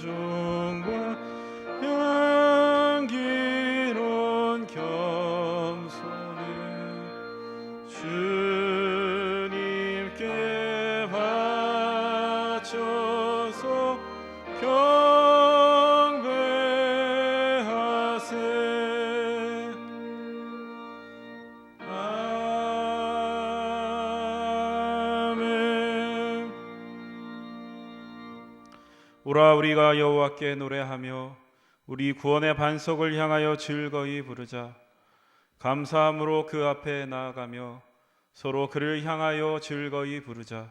존중과 향기로운 겸손을 주님께 바쳐서 경배하세. 아멘. 오라 우리가 여호와께 노래하며 우리 구원의 반석을 향하여 즐거이 부르자. 감사함으로 그 앞에 나아가며 서로 그를 향하여 즐거이 부르자.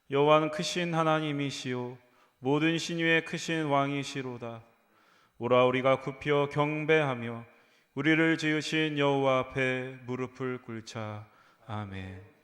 여호와는 크신 하나님이시요 모든 신위의 크신 왕이시로다. 오라 우리가 굽혀 경배하며 우리를 지으신 여호와 앞에 무릎을 꿇자. 아멘.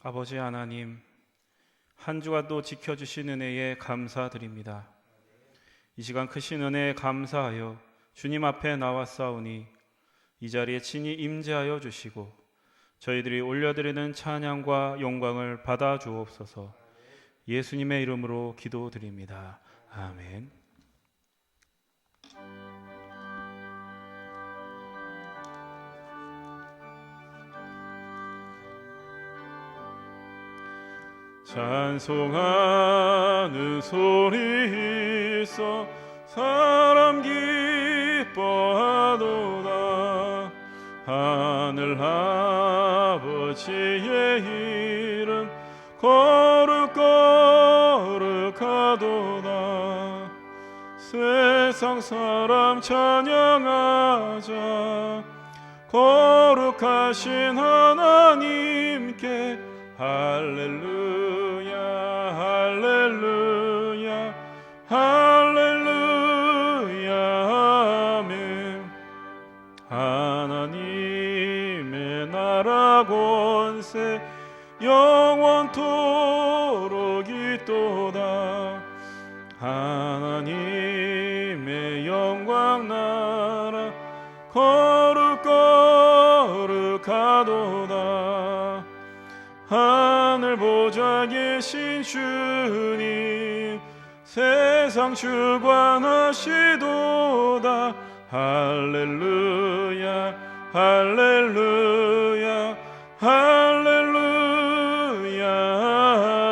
아버지 하나님, 한 주간도 지켜주신 은혜에 감사드립니다. 이 시간 크신 은혜에 감사하여 주님 앞에 나왔사오니 이 자리에 친히 임재하여 주시고 저희들이 올려드리는 찬양과 영광을 받아 주옵소서. 예수님의 이름으로 기도드립니다. 아멘. 찬송하는 소리 있어 사람 기뻐하도다. 하늘 아버지의 이름 거룩거룩하도다. 세상 사람 찬양하자. 거룩하신 하나님께 할렐루야 할렐루야 할렐루야 아멘. 하나님의 나라 권세 영원토록 있도다. 하나님의 영광 나라 거룩거룩하도다. 하늘 보좌 계신 주님 세상 주관하시도다. 할렐루야 할렐루야 할렐루야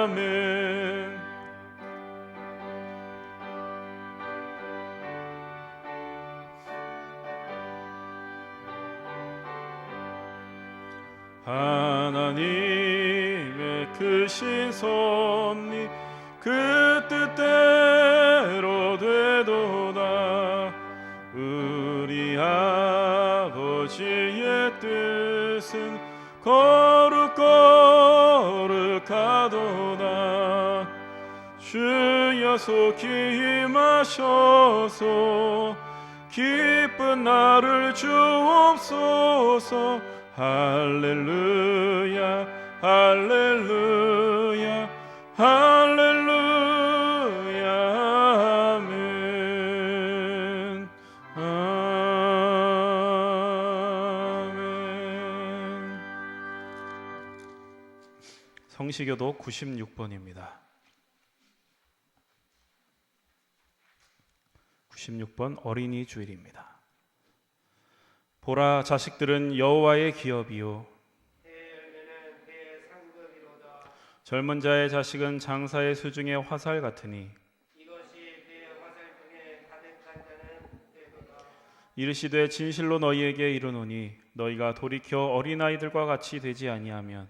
아멘. 하나님의 크신 섭리 그 뜻대로 되도다. 우리 아버지의 뜻은 거룩거룩하도다. 주여 속히 임하셔서 기쁜 나를 주옵소서. 할렐루야 할렐루야 할렐루야 아멘. 아멘. 성시교도 96번입니다. 96번 어린이 주일입니다. 보라, 자식들은 여호와의 기업이요 젊은 자의 자식은 장사의 수중의 화살 같으니 이르시되 진실로 너희에게 이르노니 너희가 돌이켜 어린아이들과 같이 되지 아니하면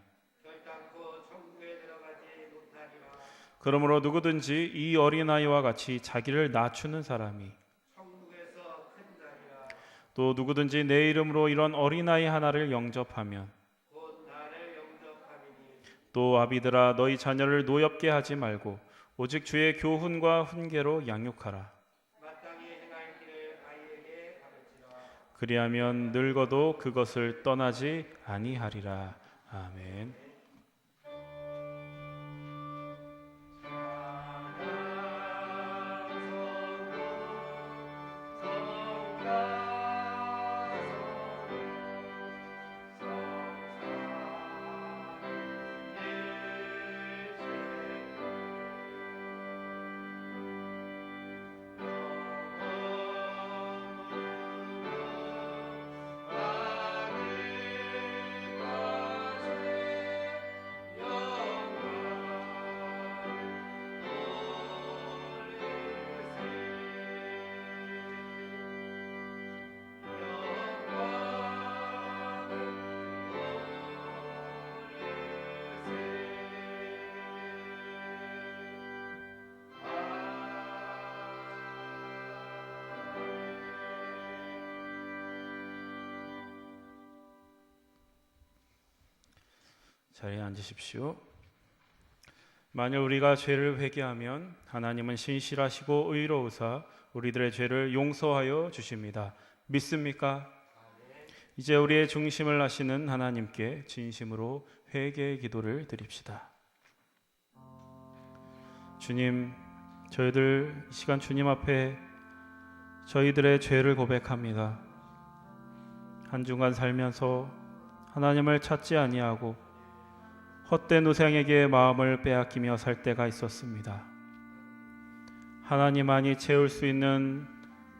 그러므로 누구든지 이 어린아이와 같이 자기를 낮추는 사람이 또 누구든지 내 이름으로 이런 어린아이 하나를 영접하면 또 아비들아 너희 자녀를 노엽게 하지 말고 오직 주의 교훈과 훈계로 양육하라. 그리하면 늙어도 그것을 떠나지 아니하리라. 아멘. 자리에 앉으십시오. 만일 우리가 죄를 회개하면 하나님은 신실하시고 의로우사 우리들의 죄를 용서하여 주십니다. 믿습니까? 이제 우리의 중심을 하시는 하나님께 진심으로 회개의 기도를 드립시다. 주님, 저희들 이 시간 주님 앞에 저희들의 죄를 고백합니다. 한 주간 살면서 하나님을 찾지 아니하고 헛된 우상에게 마음을 빼앗기며 살 때가 있었습니다. 하나님만이 채울 수 있는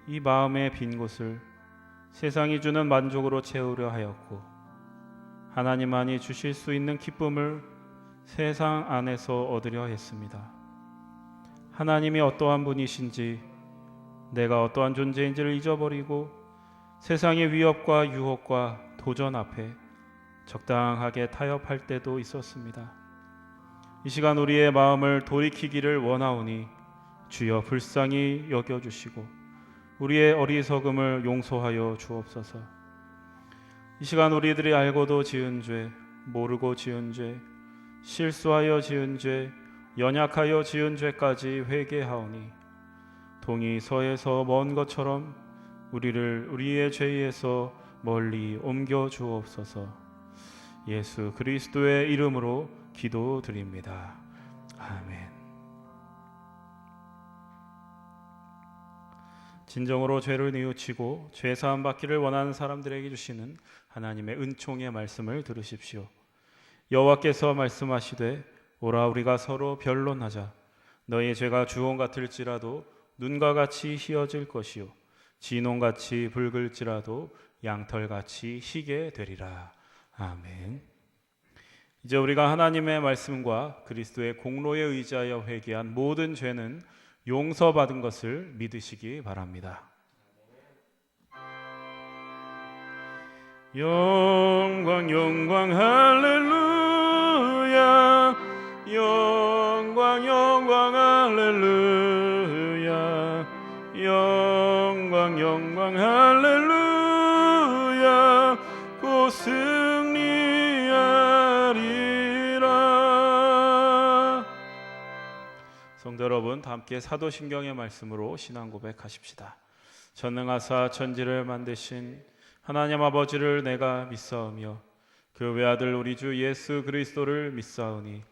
이 마음의 빈 곳을 세상이 주는 만족으로 채우려 하였고, 하나님만이 주실 수 있는 기쁨을 세상 안에서 얻으려 했습니다. 하나님이 어떠한 분이신지, 내가 어떠한 존재인지를 잊어버리고 세상의 위협과 유혹과 도전 앞에 적당하게 타협할 때도 있었습니다. 이 시간 우리의 마음을 돌이키기를 원하오니 주여 불쌍히 여겨주시고 우리의 어리석음을 용서하여 주옵소서. 이 시간 우리들이 알고도 지은 죄, 모르고 지은 죄, 실수하여 지은 죄, 연약하여 지은 죄까지 회개하오니 동이 서에서 먼 것처럼 우리를 우리의 죄에서 멀리 옮겨 주옵소서. 예수 그리스도의 이름으로 기도드립니다. 아멘. 진정으로 죄를 뉘우치고 죄 사함 받기를 원하는 사람들에게 주시는 하나님의 은총의 말씀을 들으십시오. 여호와께서 말씀하시되 오라 우리가 서로 변론하자. 너희 죄가 주홍 같을지라도 눈과 같이 희어질 것이요 진홍같이 붉을지라도 양털같이 희게 되리라. 아멘. 이제 우리가 하나님의 말씀과 그리스도의 공로에 의지하여 회개한 모든 죄는 용서받은 것을 믿으시기 바랍니다. 영광 영광 할렐루야, 영광 영광 할렐루야, 영광 영광 할렐루야, 곧 승리하리라. 성도 여러분, 다 함께 사도신경의 말씀으로 신앙 고백하십시다. 전능하사 천지를 만드신 하나님 아버지를 내가 믿사오며 그 외아들 우리 주 예수 그리스도를 믿사오니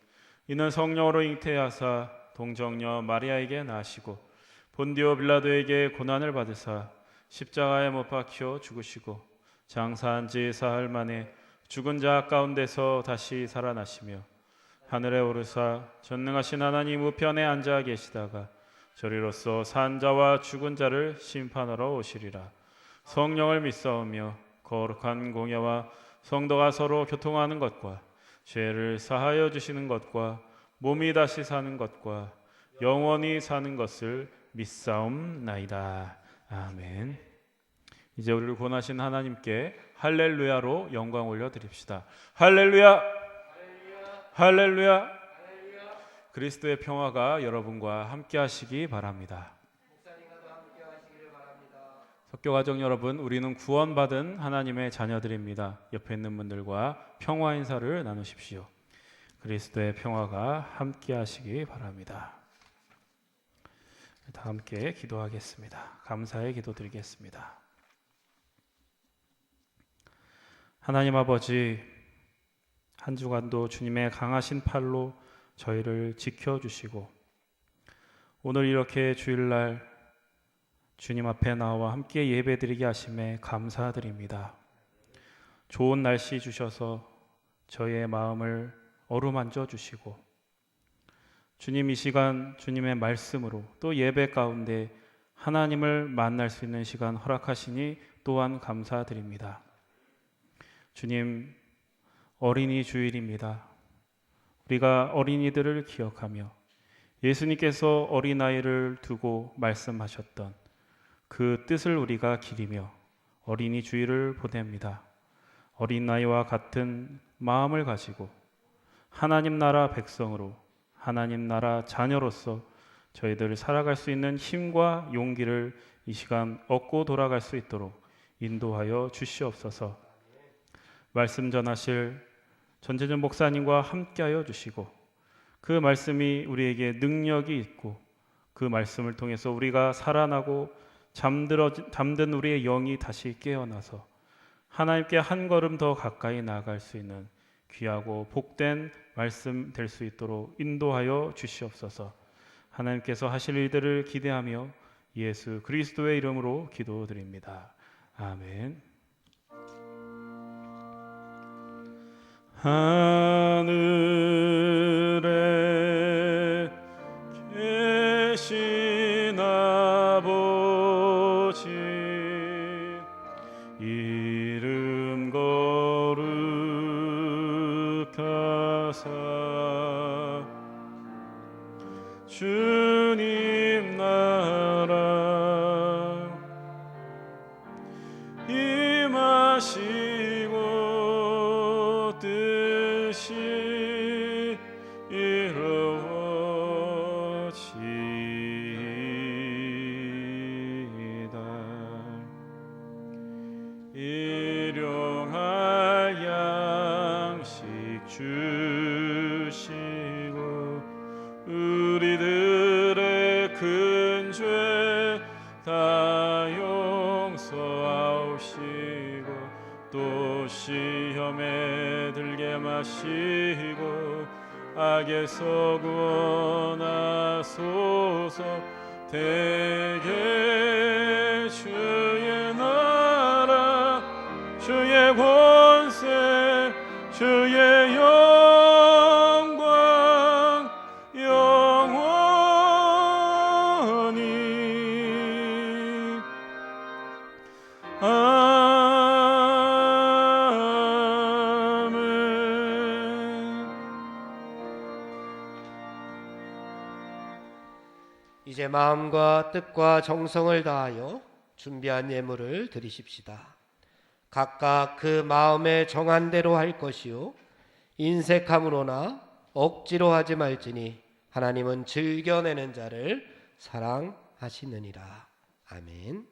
이는 성령으로 잉태하사 동정녀 마리아에게 나시고 본디오 빌라도에게 고난을 받으사 십자가에 못 박혀 죽으시고 장사한 지 사흘 만에 죽은 자 가운데서 다시 살아나시며 하늘에 오르사 전능하신 하나님 우편에 앉아 계시다가 저리로서 산 자와 죽은 자를 심판하러 오시리라. 성령을 믿사오며 거룩한 공예와 성도가 서로 교통하는 것과 죄를 사하여 주시는 것과 몸이 다시 사는 것과 영원히 사는 것을 믿사옵나이다. 아멘. 이제 우리를 구원하신 하나님께 할렐루야로 영광 올려드립시다. 할렐루야, 할렐루야. 그리스도의 평화가 여러분과 함께 하시기 바랍니다. 석교가족 여러분, 우리는 구원받은 하나님의 자녀들입니다. 옆에 있는 분들과 평화 인사를 나누십시오. 그리스도의 평화가 함께 하시기 바랍니다. 다 함께 기도하겠습니다. 감사의 기도 드리겠습니다. 하나님 아버지, 한 주간도 주님의 강하신 팔로 저희를 지켜주시고 오늘 이렇게 주일날 주님 앞에 나와 함께 예배드리게 하심에 감사드립니다. 좋은 날씨 주셔서 저희의 마음을 어루만져 주시고 주님 이 시간 주님의 말씀으로 또 예배 가운데 하나님을 만날 수 있는 시간 허락하시니 또한 감사드립니다. 주님, 어린이 주일입니다. 우리가 어린이들을 기억하며 예수님께서 어린아이를 두고 말씀하셨던 그 뜻을 우리가 기리며 어린이 주일을 보냅니다. 어린아이와 같은 마음을 가지고 하나님 나라 백성으로 하나님 나라 자녀로서 저희들 살아갈 수 있는 힘과 용기를 이 시간 얻고 돌아갈 수 있도록 인도하여 주시옵소서. 말씀 전하실 전재준 목사님과 함께하여 주시고 그 말씀이 우리에게 능력이 있고 그 말씀을 통해서 우리가 살아나고 잠든 우리의 영이 다시 깨어나서 하나님께 한 걸음 더 가까이 나아갈 수 있는 귀하고 복된 말씀 될 수 있도록 인도하여 주시옵소서. 하나님께서 하실 일들을 기대하며 예수 그리스도의 이름으로 기도드립니다. 아멘. 하늘에 계신 아버지 이름 거룩하사 주님 나라 임하시고 뜻이 이루어지이다. 일용할 양식 주시고 우리들의 큰 죄 다 용서하옵시고 또 시험에 들게 마시고 악에서 구원하소서. 대개 주의 나라 주의 권세 주의 영광 영원히 아멘. 이제 마음과 뜻과 정성을 다하여 준비한 예물을 드리십시다. 각각 그 마음에 정한 대로 할 것이요 인색함으로나 억지로 하지 말지니 하나님은 즐겨내는 자를 사랑하시느니라. 아멘.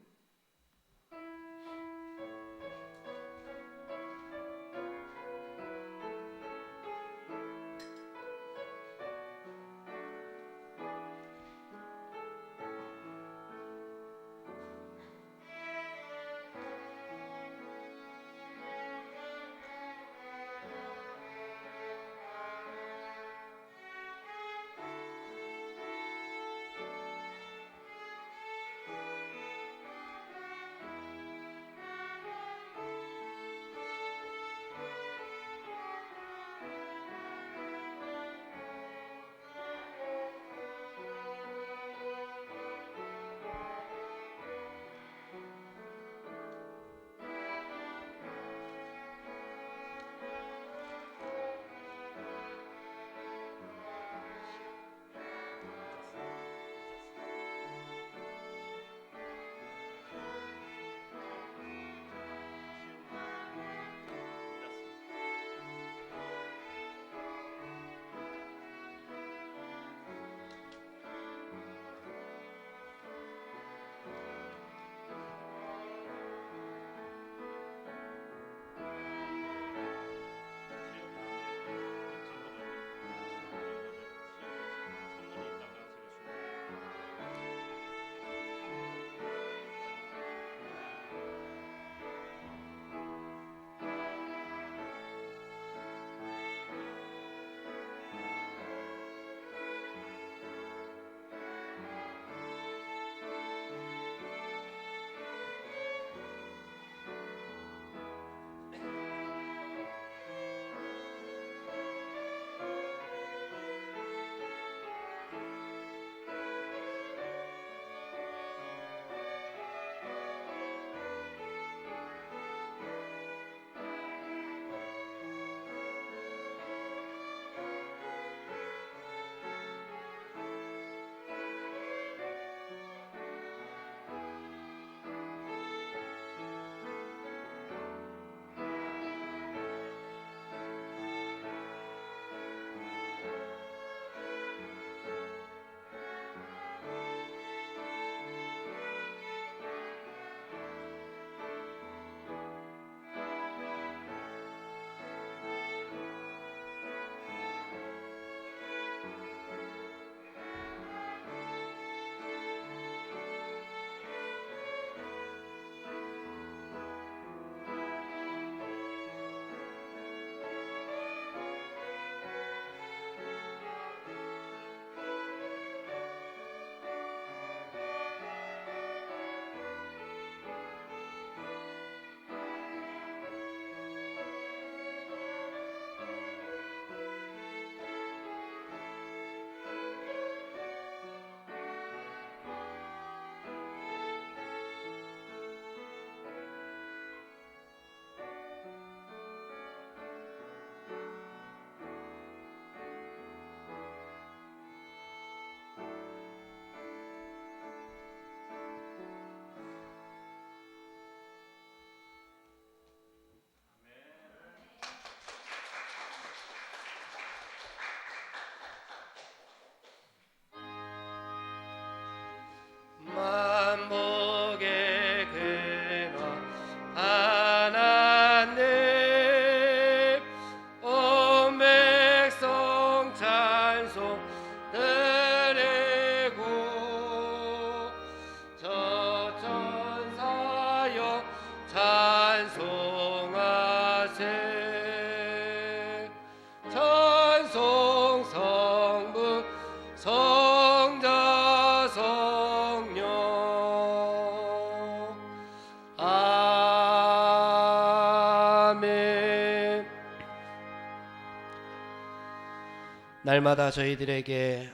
날마다 저희들에게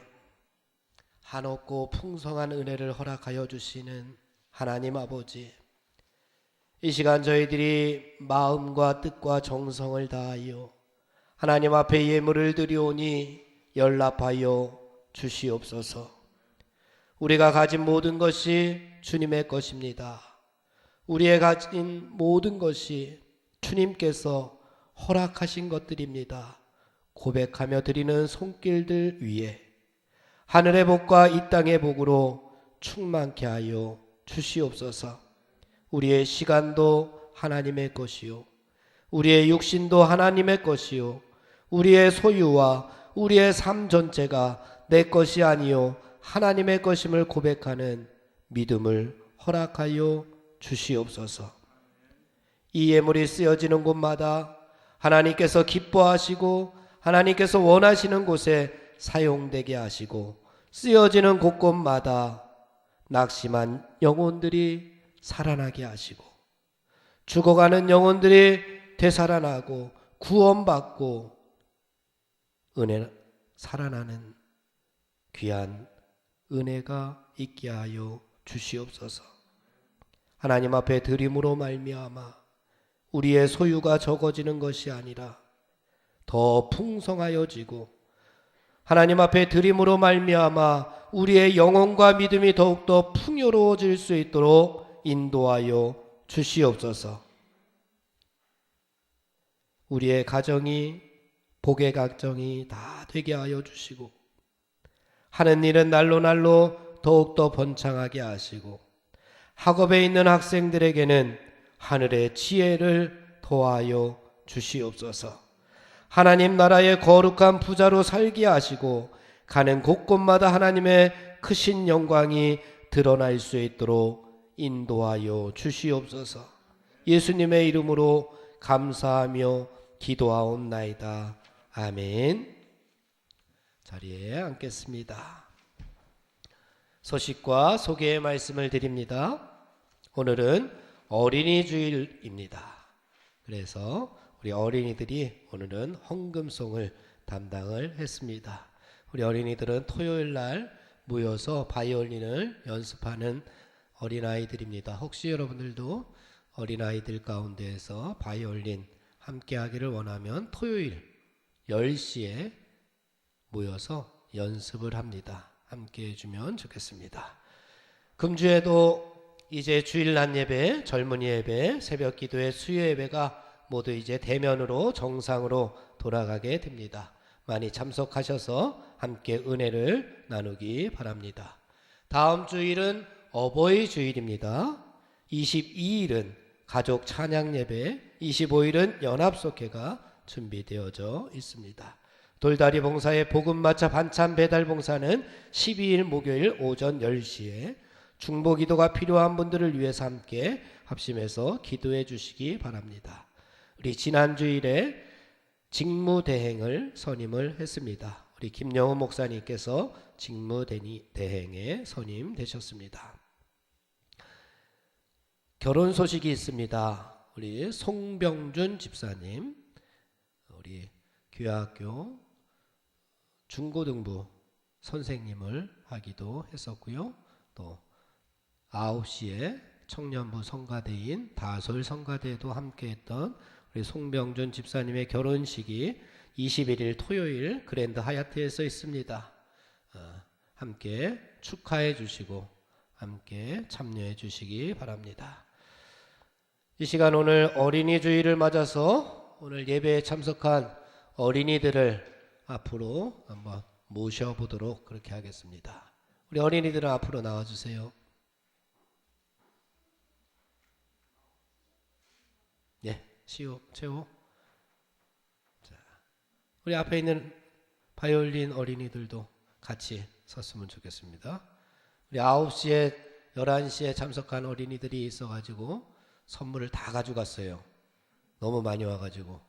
한없고 풍성한 은혜를 허락하여 주시는 하나님 아버지, 이 시간 저희들이 마음과 뜻과 정성을 다하여 하나님 앞에 예물을 드리오니 연락하여 주시옵소서. 우리가 가진 모든 것이 주님의 것입니다. 우리의 가진 모든 것이 주님께서 허락하신 것들입니다. 고백하며 드리는 손길들 위에 하늘의 복과 이 땅의 복으로 충만케 하여 주시옵소서. 우리의 시간도 하나님의 것이요, 우리의 육신도 하나님의 것이요, 우리의 소유와 우리의 삶 전체가 내 것이 아니요 하나님의 것임을 고백하는 믿음을 허락하여 주시옵소서. 이 예물이 쓰여지는 곳마다 하나님께서 기뻐하시고 하나님께서 원하시는 곳에 사용되게 하시고, 쓰여지는 곳곳마다 낙심한 영혼들이 살아나게 하시고, 죽어가는 영혼들이 되살아나고 구원받고 은혜 살아나는 귀한 은혜가 있게 하여 주시옵소서. 하나님 앞에 드림으로 말미암아 우리의 소유가 적어지는 것이 아니라 더 풍성하여지고, 하나님 앞에 드림으로 말미암아 우리의 영혼과 믿음이 더욱더 풍요로워질 수 있도록 인도하여 주시옵소서. 우리의 가정이 복의 가정이 다 되게 하여 주시고, 하는 일은 날로 날로 더욱더 번창하게 하시고, 학업에 있는 학생들에게는 하늘의 지혜를 더하여 주시옵소서. 하나님 나라의 거룩한 부자로 살게 하시고, 가는 곳곳마다 하나님의 크신 영광이 드러날 수 있도록 인도하여 주시옵소서. 예수님의 이름으로 감사하며 기도하옵나이다. 아멘. 자리에 앉겠습니다. 소식과 소개의 말씀을 드립니다. 오늘은 어린이 주일입니다. 그래서 우리 어린이들이 오늘은 헌금송을 담당을 했습니다. 우리 어린이들은 토요일 날 모여서 바이올린을 연습하는 어린아이들입니다. 혹시 여러분들도 어린아이들 가운데에서 바이올린 함께 하기를 원하면 토요일 10시에 모여서 연습을 합니다. 함께 해주면 좋겠습니다. 금주에도 이제 주일 낮 예배, 젊은이 예배, 새벽 기도회, 수요 예배가 모두 이제 대면으로 정상으로 돌아가게 됩니다. 많이 참석하셔서 함께 은혜를 나누기 바랍니다. 다음 주일은 어버이 주일입니다. 22일은 가족 찬양 예배, 25일은 연합속회가 준비되어져 있습니다. 돌다리 봉사의 복음마차 반찬 배달 봉사는 12일 목요일 오전 10시에 중보 기도가 필요한 분들을 위해서 함께 합심해서 기도해 주시기 바랍니다. 우리 지난 주일에 직무대행을 선임을 했습니다. 우리 김영우 목사님께서 직무대행에 선임되셨습니다. 결혼 소식이 있습니다. 우리 송병준 집사님, 우리 교회학교 중고등부 선생님을 하기도 했었고요. 또 9시에 청년부 성가대인 다솔 성가대도 함께했던 우리 송병준 집사님의 결혼식이 21일 토요일 그랜드 하얏트에서 있습니다. 함께 축하해 주시고 함께 참여해 주시기 바랍니다. 이 시간 오늘 어린이 주일을 맞아서 오늘 예배에 참석한 어린이들을 앞으로 한번 모셔보도록 그렇게 하겠습니다. 우리 어린이들은 앞으로 나와주세요. 네, 최호. 자, 우리 앞에 있는 바이올린 어린이들도 같이 섰으면 좋겠습니다. 우리 9시에 11시에 참석한 어린이들이 있어가지고 선물을 다 가져갔어요. 너무 많이 와가지고.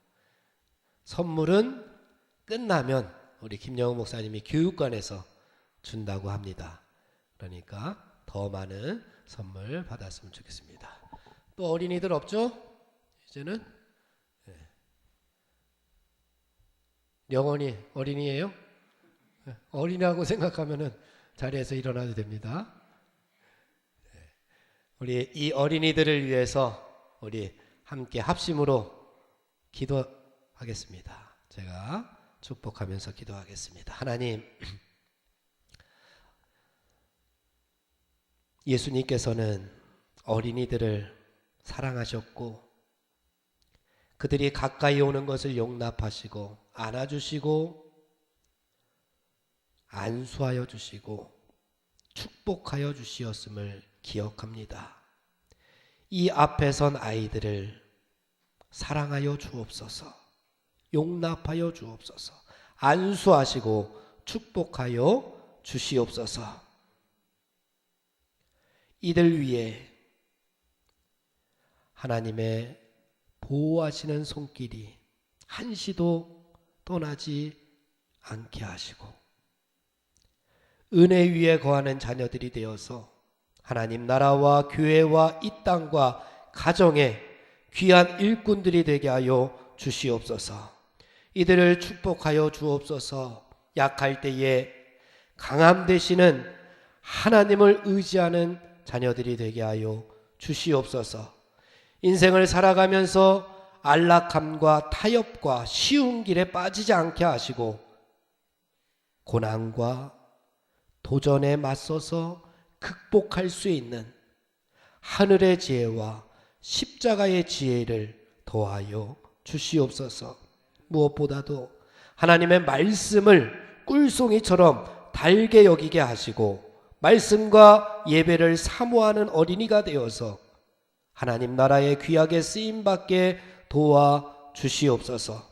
선물은 끝나면 우리 김영우 목사님이 교육관에서 준다고 합니다. 그러니까 더 많은 선물 받았으면 좋겠습니다. 또 어린이들 없죠? 이제는 영원히 어린이에요? 어린이라고 생각하면은 자리에서 일어나도 됩니다. 우리 이 어린이들을 위해서 우리 함께 합심으로 기도하겠습니다. 제가 축복하면서 기도하겠습니다. 하나님, 예수님께서는 어린이들을 사랑하셨고 그들이 가까이 오는 것을 용납하시고 안아주시고 안수하여 주시고 축복하여 주시었음을 기억합니다. 이 앞에 선 아이들을 사랑하여 주옵소서, 용납하여 주옵소서, 안수하시고 축복하여 주시옵소서. 이들 위해 하나님의 보호하시는 손길이 한시도 떠나지 않게 하시고 은혜 위에 거하는 자녀들이 되어서 하나님 나라와 교회와 이 땅과 가정에 귀한 일꾼들이 되게 하여 주시옵소서. 이들을 축복하여 주옵소서. 약할 때에 강함 되시는 하나님을 의지하는 자녀들이 되게 하여 주시옵소서. 인생을 살아가면서 안락함과 타협과 쉬운 길에 빠지지 않게 하시고 고난과 도전에 맞서서 극복할 수 있는 하늘의 지혜와 십자가의 지혜를 더하여 주시옵소서. 무엇보다도 하나님의 말씀을 꿀송이처럼 달게 여기게 하시고 말씀과 예배를 사모하는 어린이가 되어서 하나님 나라의 귀하게 쓰임받게 도와 주시옵소서.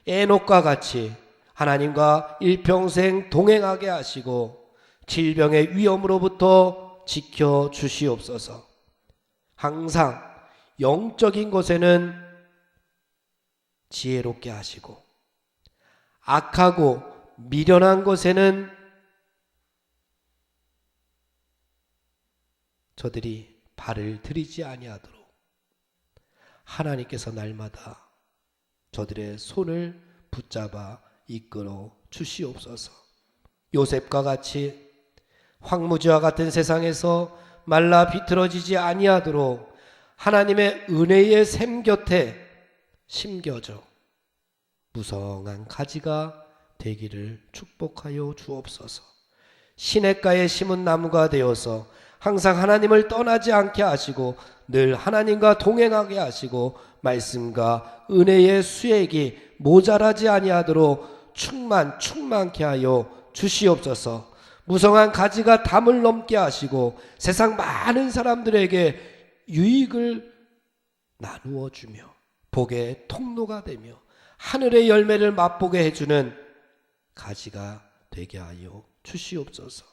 에녹과 같이 하나님과 일평생 동행하게 하시고 질병의 위험으로부터 지켜 주시옵소서. 항상 영적인 것에는 지혜롭게 하시고 악하고 미련한 것에는 저들이 발을 들이지 아니하도록 하나님께서 날마다 저들의 손을 붙잡아 이끌어 주시옵소서. 요셉과 같이 황무지와 같은 세상에서 말라 비틀어지지 아니하도록 하나님의 은혜의 샘 곁에 심겨져 무성한 가지가 되기를 축복하여 주옵소서. 시냇가에 심은 나무가 되어서 항상 하나님을 떠나지 않게 하시고 늘 하나님과 동행하게 하시고 말씀과 은혜의 수액이 모자라지 아니하도록 충만케 하여 주시옵소서. 무성한 가지가 담을 넘게 하시고 세상 많은 사람들에게 유익을 나누어 주며 복의 통로가 되며 하늘의 열매를 맛보게 해주는 가지가 되게 하여 주시옵소서.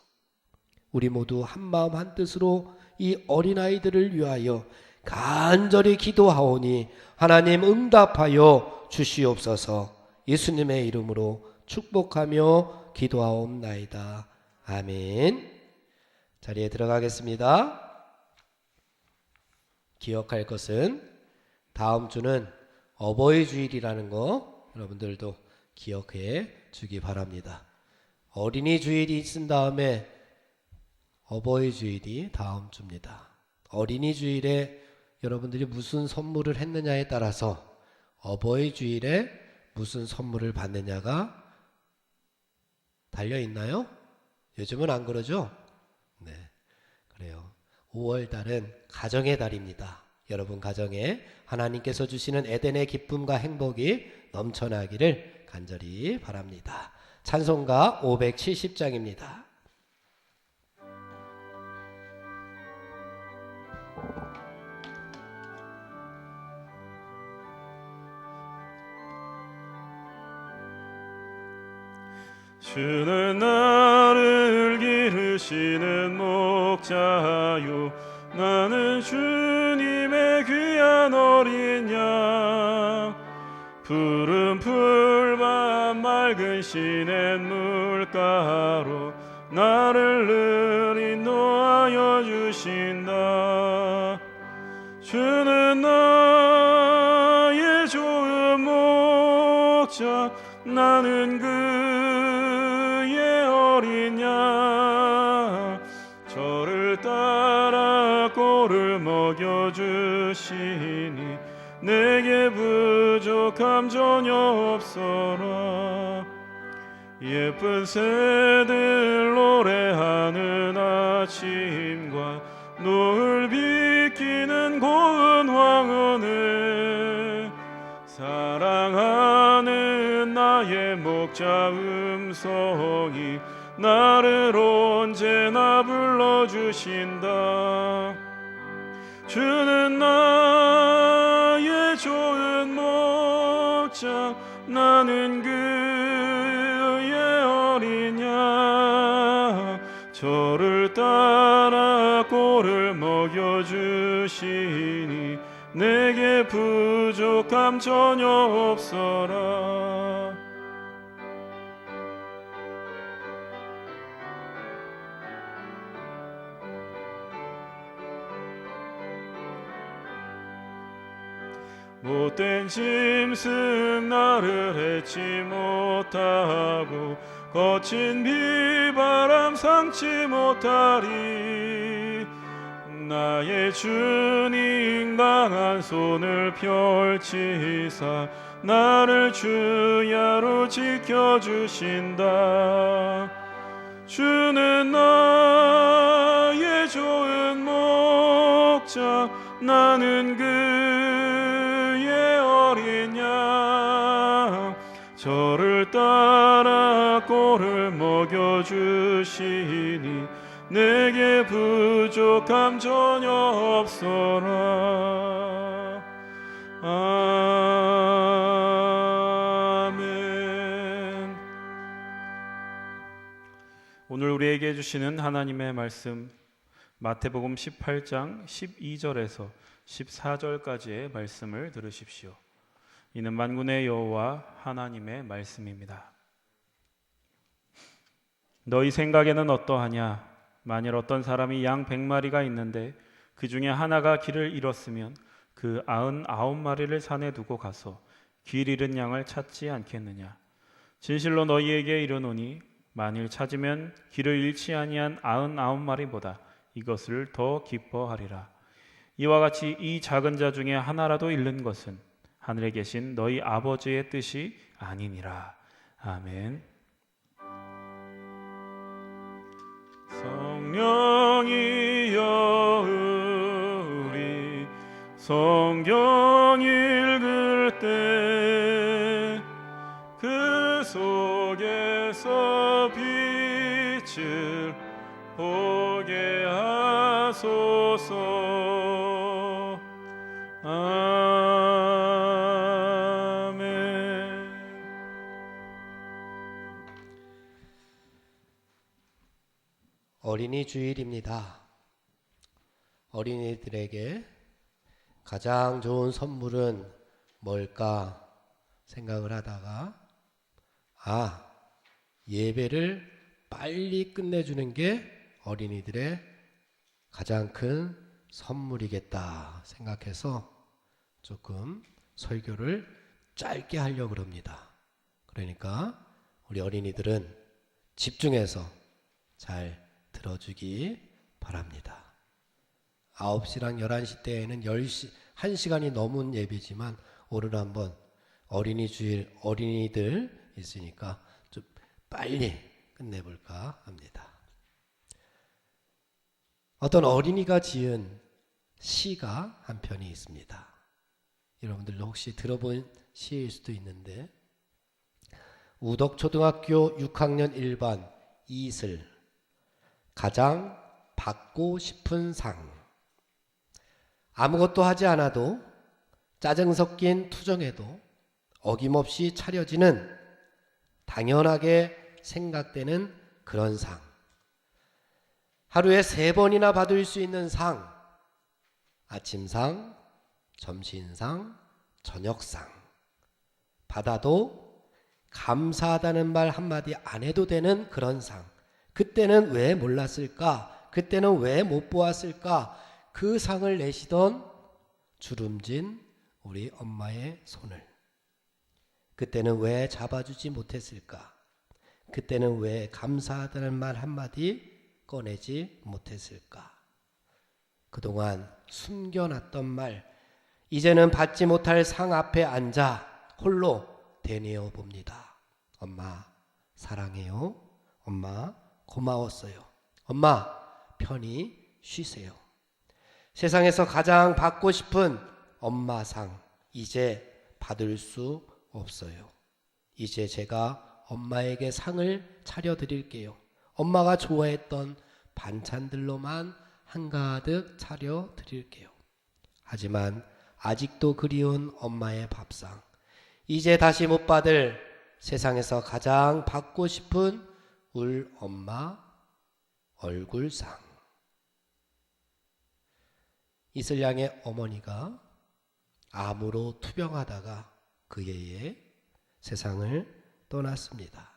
우리 모두 한마음 한뜻으로 이 어린아이들을 위하여 간절히 기도하오니 하나님 응답하여 주시옵소서. 예수님의 이름으로 축복하며 기도하옵나이다. 아멘. 자리에 들어가겠습니다. 기억할 것은 다음 주는 어버이 주일이라는 거 여러분들도 기억해 주기 바랍니다. 어린이 주일이 있은 다음에 어버이 주일이 다음 주입니다. 어린이 주일에 여러분들이 무슨 선물을 했느냐에 따라서 어버이 주일에 무슨 선물을 받느냐가 달려 있나요? 요즘은 안 그러죠? 네, 그래요. 5월 달은 가정의 달입니다. 여러분 가정에 하나님께서 주시는 에덴의 기쁨과 행복이 넘쳐나기를 간절히 바랍니다. 찬송가 570장입니다. 주는 나를 기르시는 목자요 나는 주님의 귀한 어린 양 푸른 풀밭 맑은 시냇 물가로 나를 늘 인도하여 주신다. 주는 나의 좋은 목자 나는 그의 먹여주시니 내게 부족함 전혀 없어라. 예쁜 새들 노래하는 아침과 노을 비키는 고운 황혼을 사랑하는 나의 목자 음성이 나를 언제나 불러주신다. 주는 나의 좋은 목자 나는 그의 어린 양 저를 따라 꼴을 먹여주시니 내게 부족함 전혀 없어라. 못된 짐승 나를 해치 못하고 거친 비바람 상치 못하리. 나의 주님 강한 손을 펼치사 나를 주야로 지켜주신다. 주는 나의 좋은 목자 나는 그의 어린 양 저를 따라 꼴을 먹여주시니 내게 부족함 전혀 없어라. 아멘. 오늘 우리에게 주시는 하나님의 말씀 마태복음 18장 12절에서 14절까지의 말씀을 들으십시오. 이는 만군의 여호와 하나님의 말씀입니다. 너희 생각에는 어떠하냐? 만일 어떤 사람이 양 100마리가 있는데 그 중에 하나가 길을 잃었으면 그 99마리를 산에 두고 가서 길 잃은 양을 찾지 않겠느냐? 진실로 너희에게 이르노니 만일 찾으면 길을 잃지 아니한 99마리보다 이것을 더 기뻐하리라. 이와 같이 이 작은 자 중에 하나라도 잃는 것은 하늘에 계신 너희 아버지의 뜻이 아니니라. 아멘. 성령이여 우리 성경 읽을 때 그 속에서 빛을 보게 하소서. 아멘. 어린이 주일입니다. 어린이들에게 가장 좋은 선물은 뭘까 생각을 하다가 예배를 빨리 끝내주는 게 어린이들의 가장 큰 선물이겠다 생각해서 조금 설교를 짧게 하려고 합니다. 그러니까 우리 어린이들은 집중해서 잘 들어주기 바랍니다. 9시랑 11시 때에는 1시간이 넘은 예배지만 오늘 한번 어린이 주일 어린이들 있으니까 좀 빨리 끝내볼까 합니다. 어떤 어린이가 지은 시가 한 편이 있습니다. 여러분들도 혹시 들어본 시일 수도 있는데 우덕초등학교 6학년 1반 이슬 가장 받고 싶은 상. 아무것도 하지 않아도 짜증 섞인 투정에도 어김없이 차려지는 당연하게 생각되는 그런 상. 하루에 3번이나 받을 수 있는 상. 아침상, 점심상, 저녁상. 받아도 감사하다는 말 한마디 안 해도 되는 그런 상. 그때는 왜 몰랐을까? 그때는 왜 못 보았을까? 그 상을 내시던 주름진 우리 엄마의 손을. 그때는 왜 잡아주지 못했을까? 그때는 왜 감사하다는 말 한마디 꺼내지 못했을까? 그동안 숨겨놨던 말, 이제는 받지 못할 상 앞에 앉아 홀로 되뇌어 봅니다. 엄마 사랑해요. 엄마 고마웠어요. 엄마 편히 쉬세요. 세상에서 가장 받고 싶은 엄마상 이제 받을 수 없어요. 이제 제가 엄마에게 상을 차려드릴게요. 엄마가 좋아했던 반찬들로만 한가득 차려드릴게요. 하지만 아직도 그리운 엄마의 밥상, 이제 다시 못 받을 세상에서 가장 받고 싶은 울 엄마 얼굴상. 이슬양의 어머니가 암으로 투병하다가 그의 세상을 떠났습니다.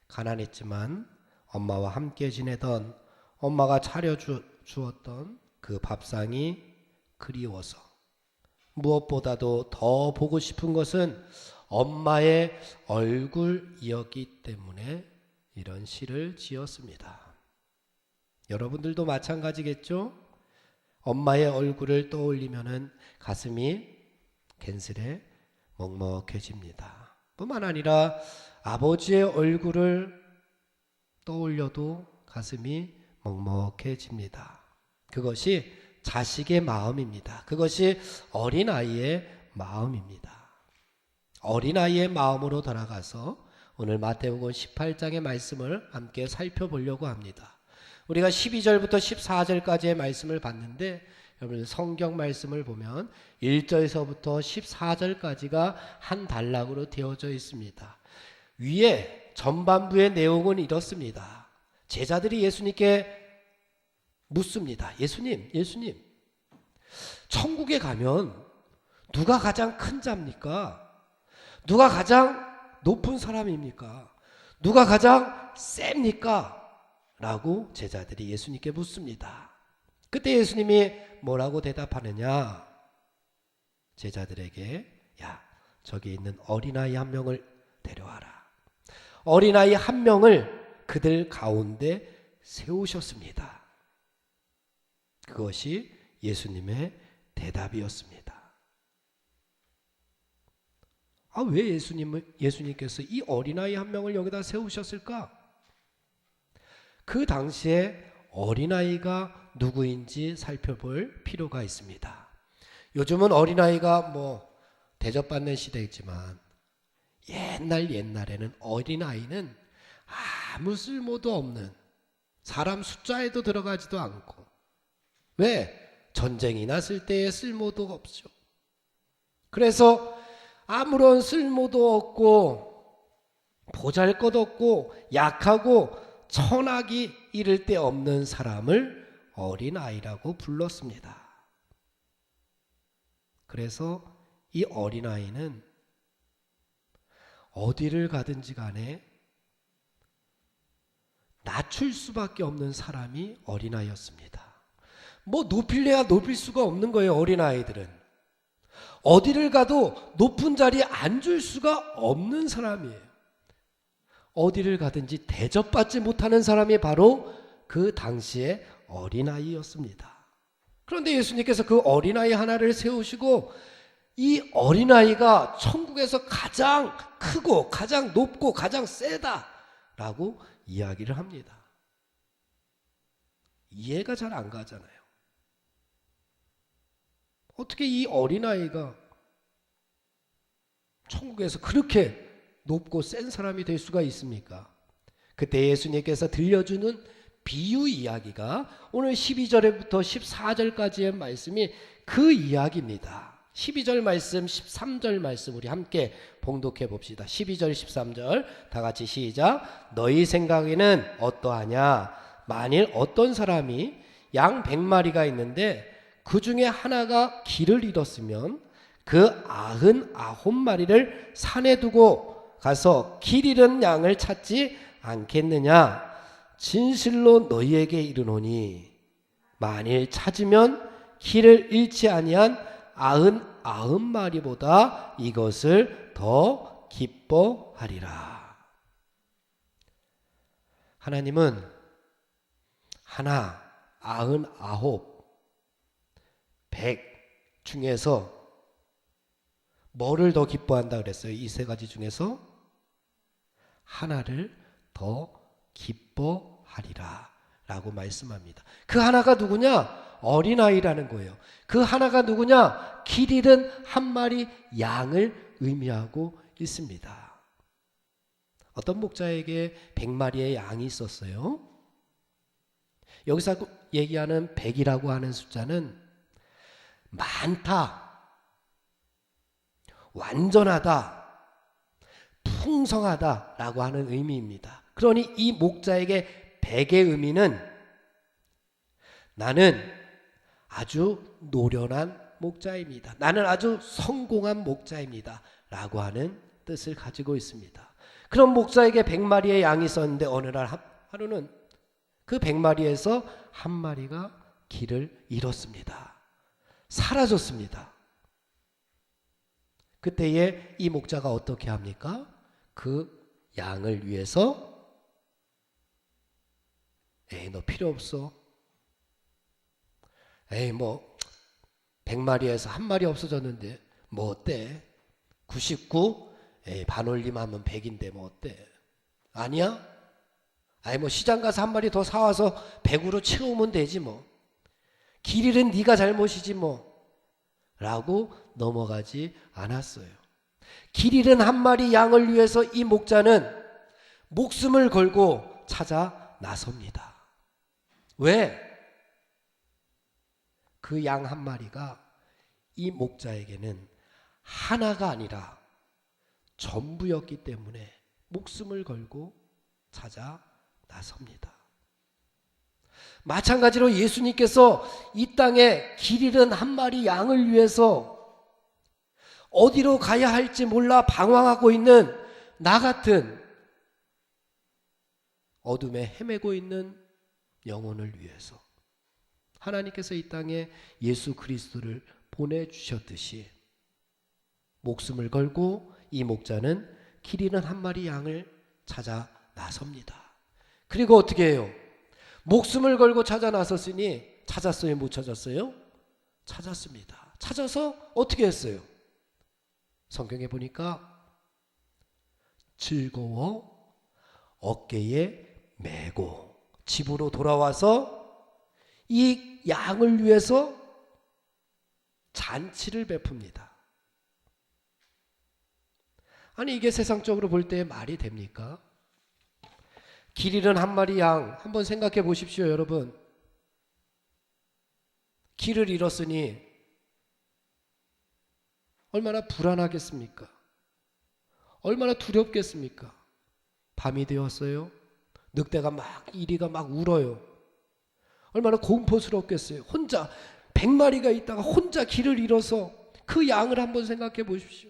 가난했지만 엄마와 함께 지내던, 엄마가 차려주었던 그 밥상이 그리워서, 무엇보다도 더 보고 싶은 것은 엄마의 얼굴이었기 때문에 이런 시를 지었습니다. 여러분들도 마찬가지겠죠? 엄마의 얼굴을 떠올리면은 가슴이 괜스레 먹먹해집니다. 뿐만 아니라 아버지의 얼굴을 떠올려도 가슴이 먹먹해집니다. 그것이 자식의 마음입니다. 그것이 어린아이의 마음입니다. 어린아이의 마음으로 돌아가서 오늘 마태복음 18장의 말씀을 함께 살펴보려고 합니다. 우리가 12절부터 14절까지의 말씀을 봤는데, 여러분 성경 말씀을 보면 1절에서부터 14절까지가 한 단락으로 되어져 있습니다. 위에 전반부의 내용은 이렇습니다. 제자들이 예수님께 묻습니다. 예수님, 천국에 가면 누가 가장 큰 자입니까? 누가 가장 높은 사람입니까? 누가 가장 셉니까? 라고 제자들이 예수님께 묻습니다. 그때 예수님이 뭐라고 대답하느냐? 제자들에게, 야, 저기 있는 어린아이 한 명을 데려와라. 어린아이 한 명을 그들 가운데 세우셨습니다. 그것이 예수님의 대답이었습니다. 왜 예수님께서 이 어린아이 한 명을 여기다 세우셨을까? 그 당시에 어린아이가 누구인지 살펴볼 필요가 있습니다. 요즘은 어린아이가 대접받는 시대이지만 옛날에는 어린아이는 아무 쓸모도 없는, 사람 숫자에도 들어가지도 않고, 왜? 전쟁이 났을 때의 쓸모도 없죠. 그래서 아무런 쓸모도 없고 보잘것없고 약하고 천하기 이를 데 없는 사람을 어린아이라고 불렀습니다. 그래서 이 어린아이는 어디를 가든지 간에 낮출 수밖에 없는 사람이 어린아이였습니다. 높일래야 높일 수가 없는 거예요. 어린아이들은 어디를 가도 높은 자리에 앉을 수가 없는 사람이에요. 어디를 가든지 대접받지 못하는 사람이 바로 그 당시의 어린아이였습니다. 그런데 예수님께서 그 어린아이 하나를 세우시고, 이 어린아이가 천국에서 가장 크고 가장 높고 가장 세다라고 이야기를 합니다. 이해가 잘 안 가잖아요. 어떻게 이 어린아이가 천국에서 그렇게 높고 센 사람이 될 수가 있습니까? 그때 예수님께서 들려주는 비유 이야기가 오늘 12절부터 14절까지의 말씀이 그 이야기입니다. 12절 말씀, 13절 말씀 우리 함께 봉독해 봅시다. 12절, 13절 다 같이 시작. 너희 생각에는 어떠하냐? 만일 어떤 사람이 양 100마리가 있는데 그 중에 하나가 길을 잃었으면 그 99마리를 산에 두고 가서 길 잃은 양을 찾지 않겠느냐? 진실로 너희에게 이르노니 만일 찾으면 길을 잃지 아니한 99마리보다 이것을 더 기뻐하리라. 하나님은 하나, 99 100 중에서 뭐를 더 기뻐한다 그랬어요? 이 세 가지 중에서 하나를 더 기뻐하리라 라고 말씀합니다. 그 하나가 누구냐? 어린아이라는 거예요. 그 하나가 누구냐? 길 잃은 한 마리 양을 의미하고 있습니다. 어떤 목자에게 100마리의 양이 있었어요. 여기서 얘기하는 100이라고 하는 숫자는 많다, 완전하다, 풍성하다라고 하는 의미입니다. 그러니 이 목자에게 100의 의미는 나는 아주 노련한 목자입니다. 나는 아주 성공한 목자입니다. 라고 하는 뜻을 가지고 있습니다. 그런 목자에게 100마리의 양이 있었는데 어느 날 하루는 그 100마리에서 한 마리가 길을 잃었습니다. 사라졌습니다. 그때에 이 목자가 어떻게 합니까? 그 양을 위해서 너 필요 없어. 뭐 100마리에서 한 마리 없어졌는데 뭐 어때? 99? 반올림하면 100인데 뭐 어때? 아니야? 뭐 시장 가서 한 마리 더 사와서 100으로 채우면 되지 뭐. 길 잃은 네가 잘못이지 뭐. 라고 넘어가지 않았어요. 길 잃은 한 마리 양을 위해서 이 목자는 목숨을 걸고 찾아 나섭니다. 왜? 그 양 한 마리가 이 목자에게는 하나가 아니라 전부였기 때문에 목숨을 걸고 찾아 나섭니다. 마찬가지로 예수님께서 이 땅에 길 잃은 한 마리 양을 위해서 어디로 가야 할지 몰라 방황하고 있는 나 같은 어둠에 헤매고 있는 영혼을 위해서 하나님께서 이 땅에 예수 그리스도를 보내주셨듯이 목숨을 걸고 이 목자는 길 잃은 한 마리 양을 찾아 나섭니다. 그리고 어떻게 해요? 목숨을 걸고 찾아 나섰으니 찾았어요? 못 찾았어요? 찾았습니다. 찾아서 어떻게 했어요? 성경에 보니까 즐거워 어깨에 메고 집으로 돌아와서 이 양을 위해서 잔치를 베풉니다. 아니 이게 세상적으로 볼 때 말이 됩니까? 길 잃은 한 마리 양 한번 생각해 보십시오, 여러분. 길을 잃었으니 얼마나 불안하겠습니까? 얼마나 두렵겠습니까? 밤이 되었어요. 늑대가 이리가 막 울어요. 얼마나 공포스럽겠어요. 혼자 100마리가 있다가 혼자 길을 잃어서 그 양을 한번 생각해 보십시오.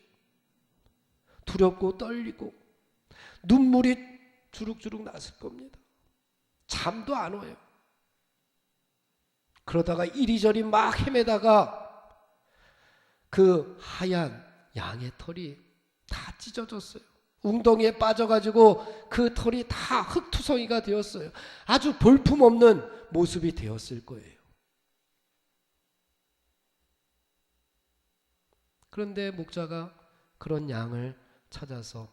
두렵고 떨리고 눈물이 주룩주룩 났을 겁니다. 잠도 안 와요. 그러다가 이리저리 막 헤매다가 그 하얀 양의 털이 다 찢어졌어요. 웅덩이에 빠져가지고 그 털이 다 흙투성이가 되었어요. 아주 볼품없는 모습이 되었을 거예요. 그런데 목자가 그런 양을 찾아서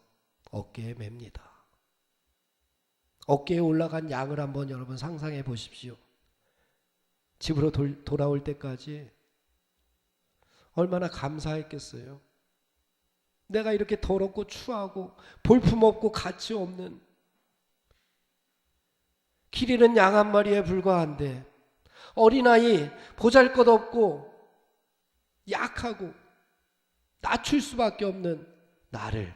어깨에 맵니다. 어깨에 올라간 양을 한번 여러분 상상해 보십시오. 집으로 돌아올 때까지 얼마나 감사했겠어요. 내가 이렇게 더럽고 추하고 볼품없고 가치 없는 길 잃은 양 한 마리에 불과한데 어린아이 보잘것없고 약하고 낮출 수밖에 없는 나를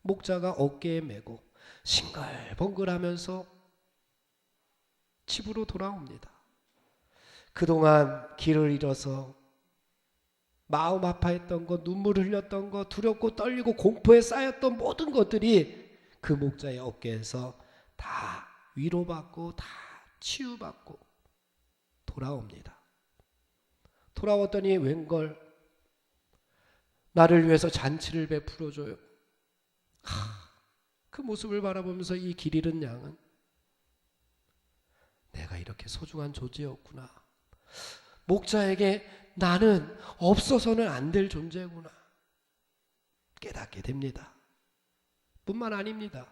목자가 어깨에 메고 싱글벙글하면서 집으로 돌아옵니다. 그동안 길을 잃어서 마음 아파했던 것, 눈물 흘렸던 것, 두렵고 떨리고 공포에 쌓였던 모든 것들이 그 목자의 어깨에서 다 위로받고 다 치유받고 돌아옵니다. 돌아왔더니 웬걸 나를 위해서 잔치를 베풀어줘요. 그 모습을 바라보면서 이 길 잃은 양은 내가 이렇게 소중한 존재였구나. 목자에게 나는 없어서는 안 될 존재구나 깨닫게 됩니다. 뿐만 아닙니다.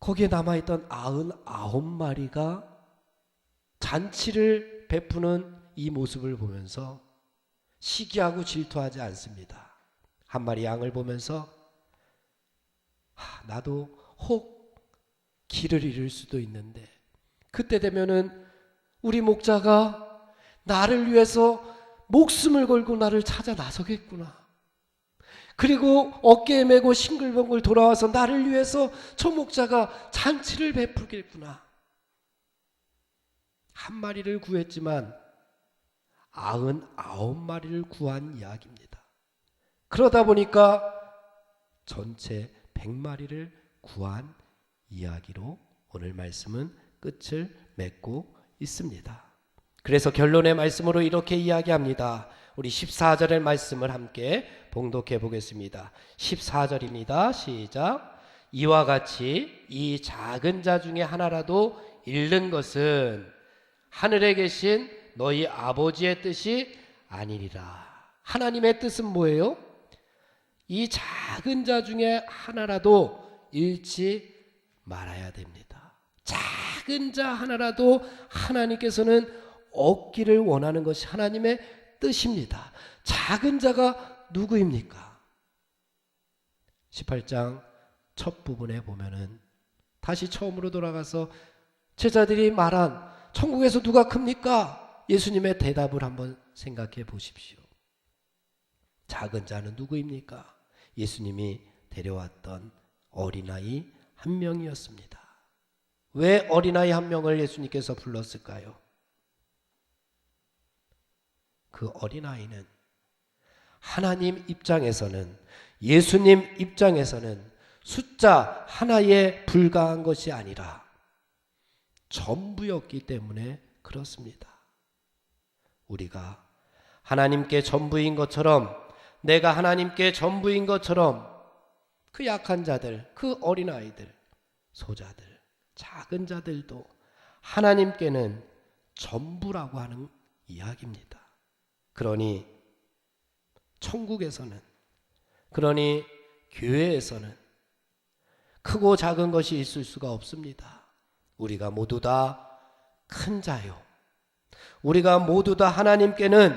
거기에 남아있던 99마리가 잔치를 베푸는 이 모습을 보면서 시기하고 질투하지 않습니다. 한 마리 양을 보면서 나도 혹 길을 잃을 수도 있는데 그때 되면은 우리 목자가 나를 위해서 목숨을 걸고 나를 찾아 나서겠구나. 그리고 어깨에 메고 싱글벙글 돌아와서 나를 위해서 저 목자가 잔치를 베풀겠구나. 한 마리를 구했지만 99마리를 구한 이야기입니다. 그러다 보니까 전체 100마리를 구한 이야기로 오늘 말씀은 끝을 맺고 있습니다. 그래서 결론의 말씀으로 이렇게 이야기합니다. 우리 14절의 말씀을 함께 봉독해 보겠습니다. 14절입니다. 시작. 이와 같이 이 작은 자 중에 하나라도 잃는 것은 하늘에 계신 너희 아버지의 뜻이 아니리라. 하나님의 뜻은 뭐예요? 이 작은 자 중에 하나라도 잃지 말아야 됩니다. 작은 자 하나라도 하나님께서는 얻기를 원하는 것이 하나님의 뜻입니다. 작은 자가 누구입니까? 18장 첫 부분에 보면은 다시 처음으로 돌아가서 제자들이 말한 천국에서 누가 큽니까? 예수님의 대답을 한번 생각해 보십시오. 작은 자는 누구입니까? 예수님이 데려왔던 어린아이 한 명이었습니다. 왜 어린아이 한 명을 예수님께서 불렀을까요? 그 어린아이는 하나님 입장에서는, 예수님 입장에서는 숫자 하나에 불과한 것이 아니라 전부였기 때문에 그렇습니다. 우리가 하나님께 전부인 것처럼, 내가 하나님께 전부인 것처럼 그 약한 자들, 그 어린아이들, 소자들, 작은 자들도 하나님께는 전부라고 하는 이야기입니다. 그러니 천국에서는, 그러니 교회에서는 크고 작은 것이 있을 수가 없습니다. 우리가 모두 다 큰 자요, 우리가 모두 다 하나님께는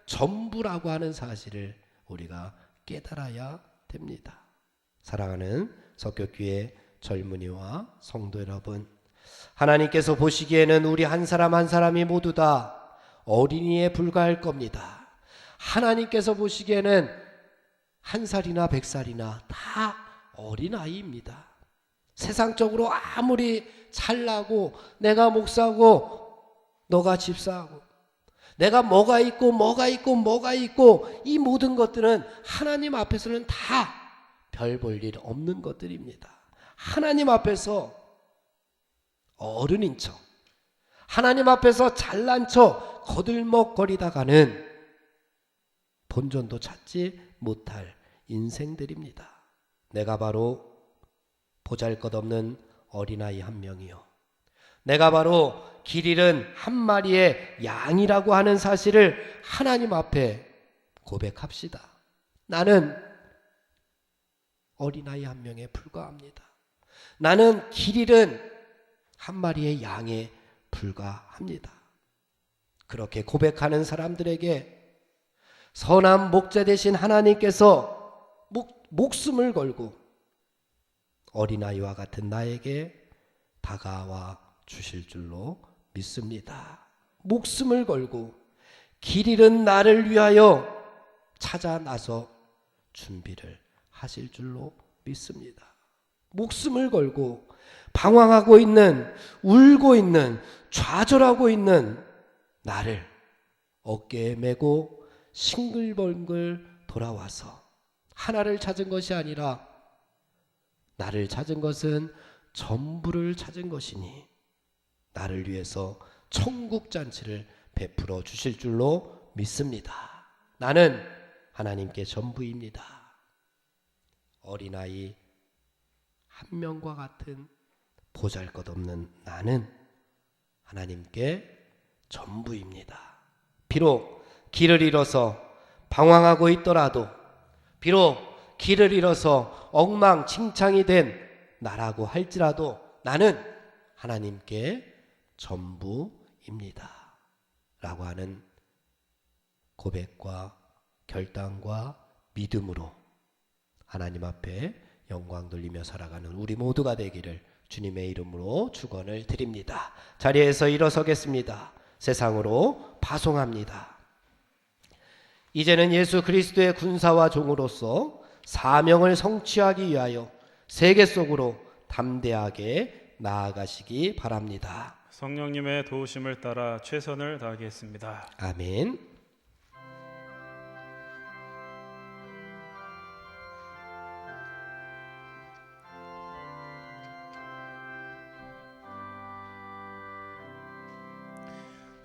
전부라고 하는 사실을 우리가 깨달아야 됩니다. 사랑하는 석교교회 젊은이와 성도 여러분, 하나님께서 보시기에는 우리 한 사람 한 사람이 모두 다 어린이에 불과할 겁니다. 하나님께서 보시기에는 1살이나 100살이나 다 어린아이입니다. 세상적으로 아무리 잘나고 내가 목사고 너가 집사하고 내가 뭐가 있고 뭐가 있고 뭐가 있고 이 모든 것들은 하나님 앞에서는 다 별 볼 일 없는 것들입니다. 하나님 앞에서 어른인 척, 하나님 앞에서 잘난 척 거들먹거리다가는 본전도 찾지 못할 인생들입니다. 내가 바로 보잘것없는 어린아이 한 명이요, 내가 바로 길 잃은 한 마리의 양이라고 하는 사실을 하나님 앞에 고백합시다. 나는 어린아이 한 명에 불과합니다. 나는 길 잃은 한 마리의 양에 불과합니다. 그렇게 고백하는 사람들에게 선한 목자 되신 하나님께서 목숨을 걸고 어린아이와 같은 나에게 다가와 주실 줄로 믿습니다. 목숨을 걸고 길 잃은 나를 위하여 찾아 나서 준비를 하실 줄로 믿습니다. 목숨을 걸고 방황하고 있는, 울고 있는, 좌절하고 있는 나를 어깨에 메고 싱글벙글 돌아와서 하나를 찾은 것이 아니라 나를 찾은 것은 전부를 찾은 것이니 나를 위해서 천국 잔치를 베풀어 주실 줄로 믿습니다. 나는 하나님께 전부입니다. 어린아이 한 명과 같은 보잘것없는 나는 하나님께 전부입니다. 비록 길을 잃어서 방황하고 있더라도, 비록 길을 잃어서 엉망진창이 된 나라고 할지라도 나는 하나님께 전부입니다 라고 하는 고백과 결단과 믿음으로 하나님 앞에 영광 돌리며 살아가는 우리 모두가 되기를 주님의 이름으로 축원을 드립니다. 자리에서 일어서겠습니다. 세상으로 파송합니다. 이제는 예수 그리스도의 군사와 종으로서 사명을 성취하기 위하여 세계 속으로 담대하게 나아가시기 바랍니다. 성령님의 도우심을 따라 최선을 다하겠습니다. 아멘.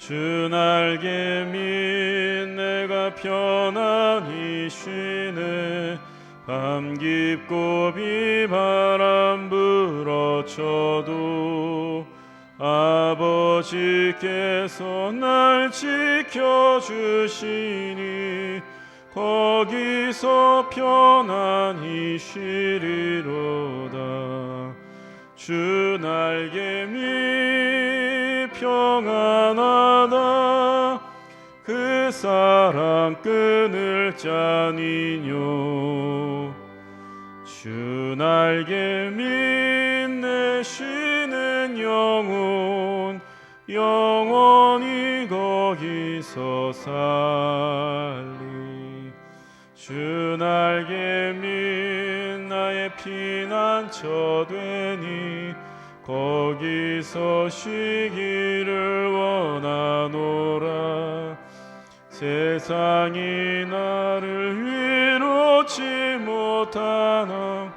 주 날개 밑 내가 편안히 쉬네. 밤 깊고 비바람 불어쳐도 아버지께서 날 지켜주시니 거기서 편안히 쉬리로다. 주 날개 밑 평안하다. 그 사랑 끊을 자니뇨. 주 날개 밑 내 쉬는 영혼 영원히 거기서 살리. 주 날개 밑 나의 피난처 되니 거기서 쉬기를 원하노라. 세상이 나를 위로치 못하나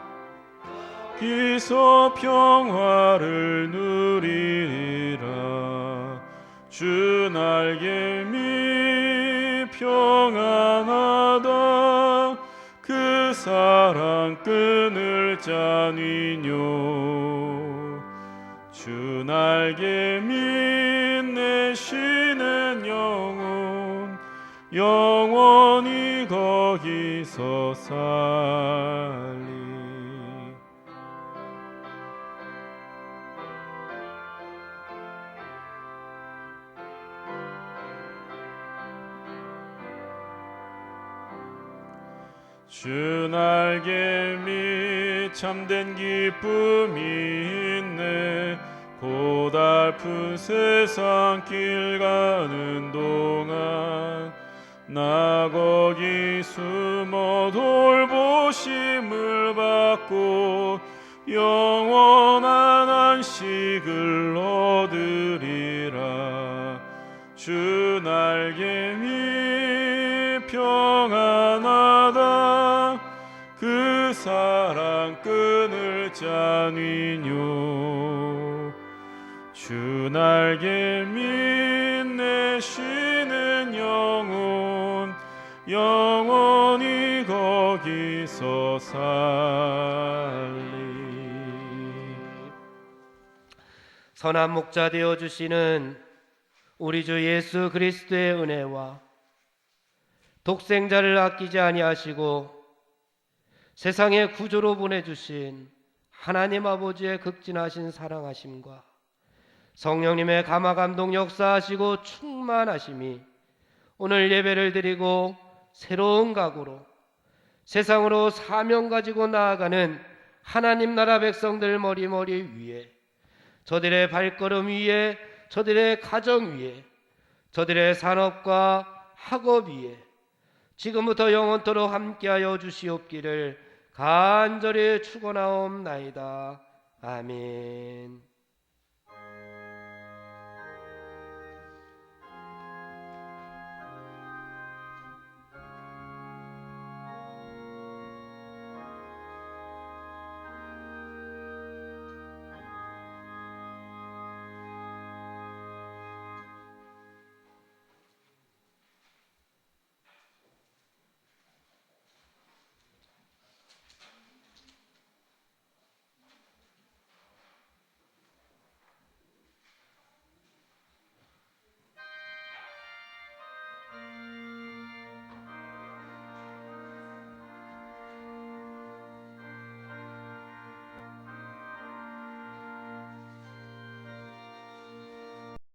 기서 평화를 누리리라. 주 날개 밑 평안하다. 그 사랑 끊을 자니뇨. 주 날개 밑 내 쉬는 영혼 영원히 거기서 살리. 주 날개 밑 참된 기쁨이 있네. 고달픈 세상 길 가는 동안 나 거기 숨어 돌보심을 받고 영원한 안식을 얻으리라. 주 날개 밑 평안하다. 그 사랑 끊을 자니뇨. 주 날개 밑 내 쉬는 영혼 영원히 거기서 살리. 선한 목자 되어주시는 우리 주 예수 그리스도의 은혜와 독생자를 아끼지 아니하시고 세상의 구조로 보내주신 하나님 아버지의 극진하신 사랑하심과 성령님의 감화감동 역사하시고 충만하심이 오늘 예배를 드리고 새로운 각오로 세상으로 사명 가지고 나아가는 하나님 나라 백성들 머리머리 위에, 저들의 발걸음 위에, 저들의 가정 위에, 저들의 산업과 학업 위에 지금부터 영원토록 함께하여 주시옵기를 간절히 축원하옵나이다. 아멘.